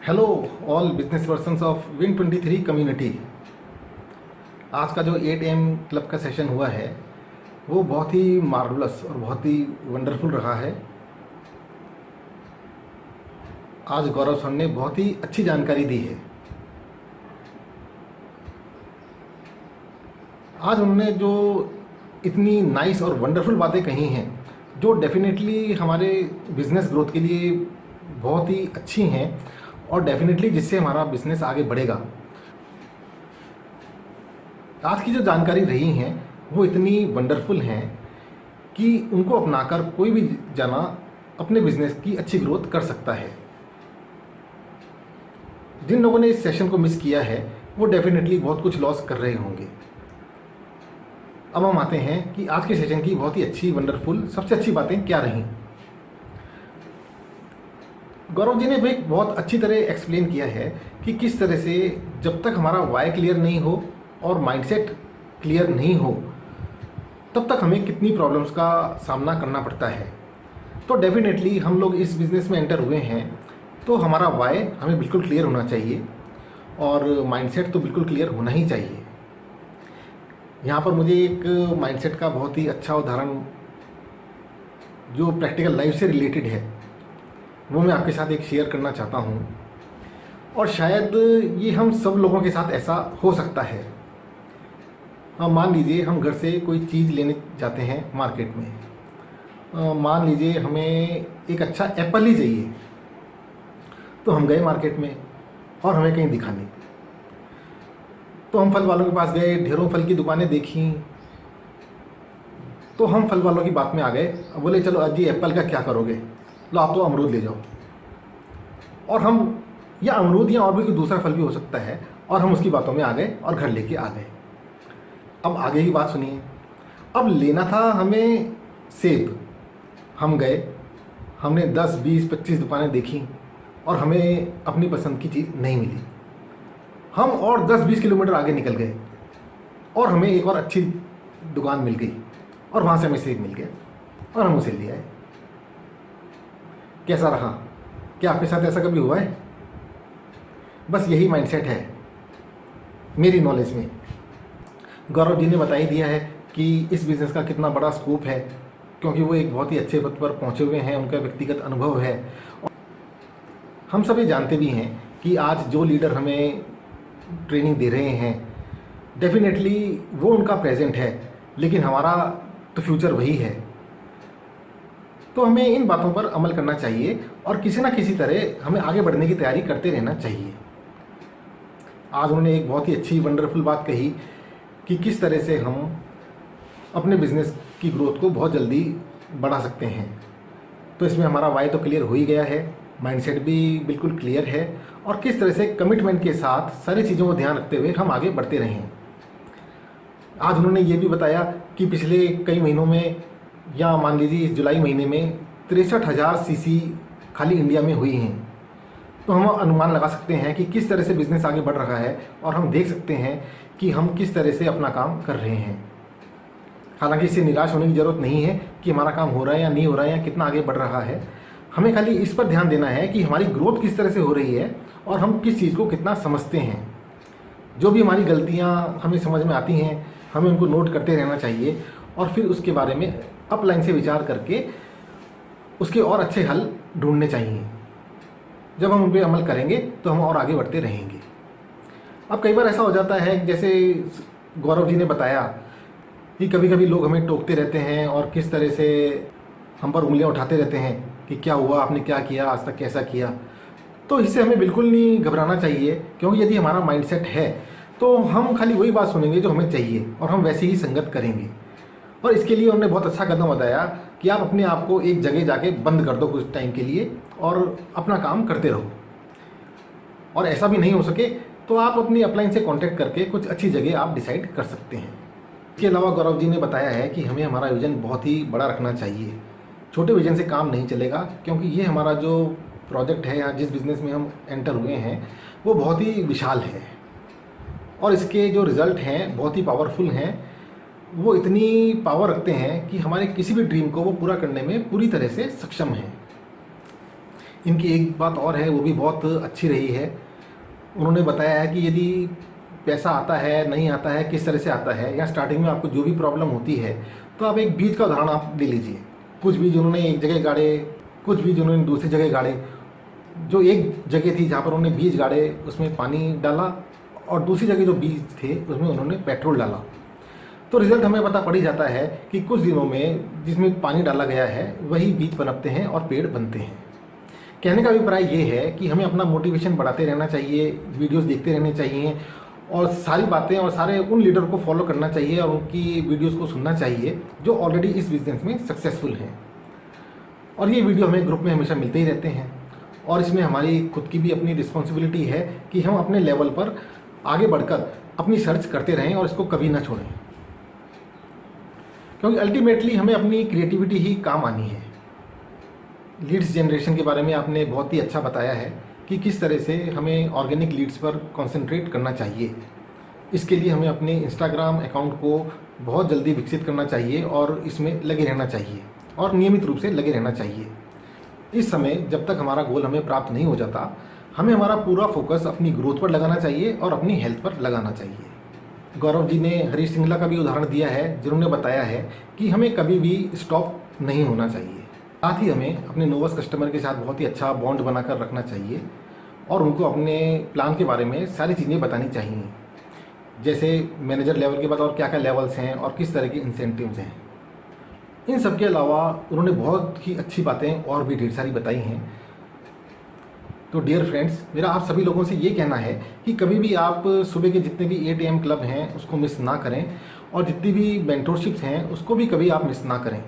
Hello all business persons of win 23 community. आज का जो 8 AM क्लब का सेशन हुआ है वो बहुत ही मार्वलस और बहुत ही वंडरफुल रहा है। आज गौरव सर ने बहुत ही अच्छी जानकारी दी है। आज उन्होंने जो इतनी नाइस और वंडरफुल बातें कही हैं जो डेफिनेटली हमारे बिज़नेस ग्रोथ के लिए बहुत ही अच्छी हैं और डेफिनेटली जिससे हमारा बिज़नेस आगे बढ़ेगा। आज की जो जानकारी रही हैं वो इतनी वंडरफुल हैं कि उनको अपनाकर कोई भी जना अपने बिज़नेस की अच्छी ग्रोथ कर सकता है। जिन लोगों ने इस सेशन को मिस किया है वो डेफिनेटली बहुत कुछ लॉस कर रहे होंगे। अब हम आते हैं कि आज के सेशन की बहुत ही अच्छी वंडरफुल सबसे अच्छी बातें क्या रहीं। गौरव जी ने भी बहुत अच्छी तरह एक्सप्लेन किया है कि किस तरह से जब तक हमारा वाई क्लियर नहीं हो और माइंडसेट क्लियर नहीं हो तब तक हमें कितनी प्रॉब्लम्स का सामना करना पड़ता है। तो डेफिनेटली हम लोग इस बिज़नेस में एंटर हुए हैं तो हमारा वाई हमें बिल्कुल क्लियर होना चाहिए और माइंडसेट तो बिल्कुल क्लियर होना ही चाहिए। यहाँ पर मुझे एक माइंडसेट का बहुत ही अच्छा उदाहरण जो प्रैक्टिकल लाइफ से रिलेटेड है वो मैं आपके साथ एक शेयर करना चाहता हूँ और शायद ये हम सब लोगों के साथ ऐसा हो सकता है। हम मान लीजिए हम घर से कोई चीज़ लेने जाते हैं मार्केट में, मान लीजिए हमें एक अच्छा एप्पल ही चाहिए तो हम गए मार्केट में और हमें कहीं दिखा नहीं तो हम फल वालों के पास गए, ढेरों फल की दुकानें देखी तो हम फल वालों की बात में आ गए। बोले चलो अजी एप्पल का क्या करोगे, लो आप तो अमरूद ले जाओ। और हम या अमरूद या और भी कोई दूसरा फल भी हो सकता है और हम उसकी बातों में आ गए और घर लेके आ गए। अब आगे की बात सुनिए। अब लेना था हमें सेब, हम गए, हमने 10, 20, 25 दुकानें देखी और हमें अपनी पसंद की चीज़ नहीं मिली। हम और 10-20 किलोमीटर आगे निकल गए और हमें एक और अच्छी दुकान मिल गई और वहाँ से हमें सेब मिल गया और हम उसे ले आए। कैसा रहा? क्या आपके साथ ऐसा कभी हुआ है? बस यही माइंडसेट है मेरी नॉलेज में। गौरव जी ने बता ही दिया है कि इस बिज़नेस का कितना बड़ा स्कोप है क्योंकि वो एक बहुत ही अच्छे पद पर पहुंचे हुए हैं, उनका व्यक्तिगत अनुभव है। हम सभी जानते भी हैं कि आज जो लीडर हमें ट्रेनिंग दे रहे हैं डेफिनेटली वो उनका प्रेजेंट है लेकिन हमारा तो फ्यूचर वही है। तो हमें इन बातों पर अमल करना चाहिए और किसी ना किसी तरह हमें आगे बढ़ने की तैयारी करते रहना चाहिए। आज उन्होंने एक बहुत ही अच्छी वंडरफुल बात कही कि किस तरह से हम अपने बिज़नेस की ग्रोथ को बहुत जल्दी बढ़ा सकते हैं। तो इसमें हमारा वाई तो क्लियर हो ही गया है, माइंडसेट भी बिल्कुल क्लियर है और किस तरह से कमिटमेंट के साथ सारी चीज़ों को ध्यान रखते हुए हम आगे बढ़ते रहें। आज उन्होंने ये भी बताया कि पिछले कई महीनों में या मान लीजिए इस जुलाई महीने में 63,000 सीसी खाली इंडिया में हुई हैं। तो हम अनुमान लगा सकते हैं कि किस तरह से बिज़नेस आगे बढ़ रहा है और हम देख सकते हैं कि हम किस तरह से अपना काम कर रहे हैं। हालांकि इससे निराश होने की ज़रूरत नहीं है कि हमारा काम हो रहा है या नहीं हो रहा है या कितना आगे बढ़ रहा है। हमें खाली इस पर ध्यान देना है कि हमारी ग्रोथ किस तरह से हो रही है और हम किस चीज़ को कितना समझते हैं। जो भी हमारी गलतियाँ हमें समझ में आती हैं हमें उनको नोट करते रहना चाहिए और फिर उसके बारे में अपलाइन से विचार करके उसके और अच्छे हल ढूंढने चाहिए। जब हम उन पर अमल करेंगे तो हम और आगे बढ़ते रहेंगे। अब कई बार ऐसा हो जाता है जैसे गौरव जी ने बताया कि कभी कभी लोग हमें टोकते रहते हैं और किस तरह से हम पर उंगलियां उठाते रहते हैं कि क्या हुआ, आपने क्या किया, आज तक कैसा किया। तो इससे हमें बिल्कुल नहीं घबराना चाहिए क्योंकि यदि हमारा माइंडसेट है तो हम खाली वही बात सुनेंगे जो हमें चाहिए और हम वैसे ही संगत करेंगे। और इसके लिए उन्होंने बहुत अच्छा कदम बताया कि आप अपने आप को एक जगह जाके बंद कर दो कुछ टाइम के लिए और अपना काम करते रहो। और ऐसा भी नहीं हो सके तो आप अपनी अपलाइन से कांटेक्ट करके कुछ अच्छी जगह आप डिसाइड कर सकते हैं। इसके अलावा गौरव जी ने बताया है कि हमें हमारा विज़न बहुत ही बड़ा रखना चाहिए। छोटे विज़न से काम नहीं चलेगा क्योंकि ये हमारा जो प्रोजेक्ट है या जिस बिज़नेस में हम एंटर हुए हैं वो बहुत ही विशाल है और इसके जो रिज़ल्ट हैं बहुत ही पावरफुल हैं। वो इतनी पावर रखते हैं कि हमारे किसी भी ड्रीम को वो पूरा करने में पूरी तरह से सक्षम हैं। इनकी एक बात और है, वो भी बहुत अच्छी रही है। उन्होंने बताया है कि यदि पैसा आता है, नहीं आता है, किस तरह से आता है, या स्टार्टिंग में आपको जो भी प्रॉब्लम होती है, तो आप एक बीज का उदाहरण आप ले लीजिए। कुछ बीज उन्होंने एक जगह गाड़े, कुछ बीज उन्होंने दूसरी जगह गाड़े। जो एक जगह थी जहाँ पर उन्होंने बीज गाड़े, उसमें पानी डाला, और दूसरी जगह जो बीज थे उसमें उन्होंने पेट्रोल डाला। तो रिज़ल्ट हमें पता पड़ ही जाता है कि कुछ दिनों में जिसमें पानी डाला गया है वही बीज पनपते हैं और पेड़ बनते हैं। कहने का अभिप्राय ये है कि हमें अपना मोटिवेशन बढ़ाते रहना चाहिए, वीडियोस देखते रहने चाहिए, और सारी बातें और सारे उन लीडर को फॉलो करना चाहिए और उनकी वीडियोस को सुनना चाहिए जो ऑलरेडी इस बिज़नेस में सक्सेसफुल हैं। और ये वीडियो हमें ग्रुप में हमेशा मिलते ही रहते हैं, और इसमें हमारी खुद की भी अपनी रिस्पॉन्सिबिलिटी है कि हम अपने लेवल पर आगे बढ़कर अपनी सर्च करते रहें और इसको कभी ना छोड़ें, क्योंकि अल्टीमेटली हमें अपनी क्रिएटिविटी ही काम आनी है। लीड्स जनरेशन के बारे में आपने बहुत ही अच्छा बताया है कि किस तरह से हमें ऑर्गेनिक लीड्स पर कंसंट्रेट करना चाहिए। इसके लिए हमें अपने इंस्टाग्राम अकाउंट को बहुत जल्दी विकसित करना चाहिए और इसमें लगे रहना चाहिए, और नियमित रूप से लगे रहना चाहिए। इस समय जब तक हमारा गोल हमें प्राप्त नहीं हो जाता, हमें हमारा पूरा फोकस अपनी ग्रोथ पर लगाना चाहिए और अपनी हेल्थ पर लगाना चाहिए। गौरव जी ने हरीश सिंगला का भी उदाहरण दिया है, जिन्होंने बताया है कि हमें कभी भी स्टॉप नहीं होना चाहिए। साथ ही हमें अपने नोवस कस्टमर के साथ बहुत ही अच्छा बॉन्ड बनाकर रखना चाहिए और उनको अपने प्लान के बारे में सारी चीज़ें बतानी चाहिए, जैसे मैनेजर लेवल के बाद और क्या क्या लेवल्स हैं और किस तरह के इंसेंटिव्स हैं। इन सब के अलावा उन्होंने बहुत ही अच्छी बातें और भी ढेर सारी बताई हैं। तो डियर फ्रेंड्स, मेरा आप सभी लोगों से ये कहना है कि कभी भी आप सुबह के जितने भी 8 AM क्लब हैं उसको मिस ना करें, और जितनी भी मेंटोरशिप्स हैं उसको भी कभी आप मिस ना करें।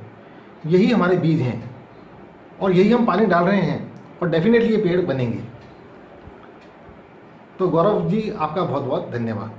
यही हमारे बीज हैं और यही हम पानी डाल रहे हैं, और डेफिनेटली ये पेड़ बनेंगे। तो गौरव जी, आपका बहुत बहुत धन्यवाद।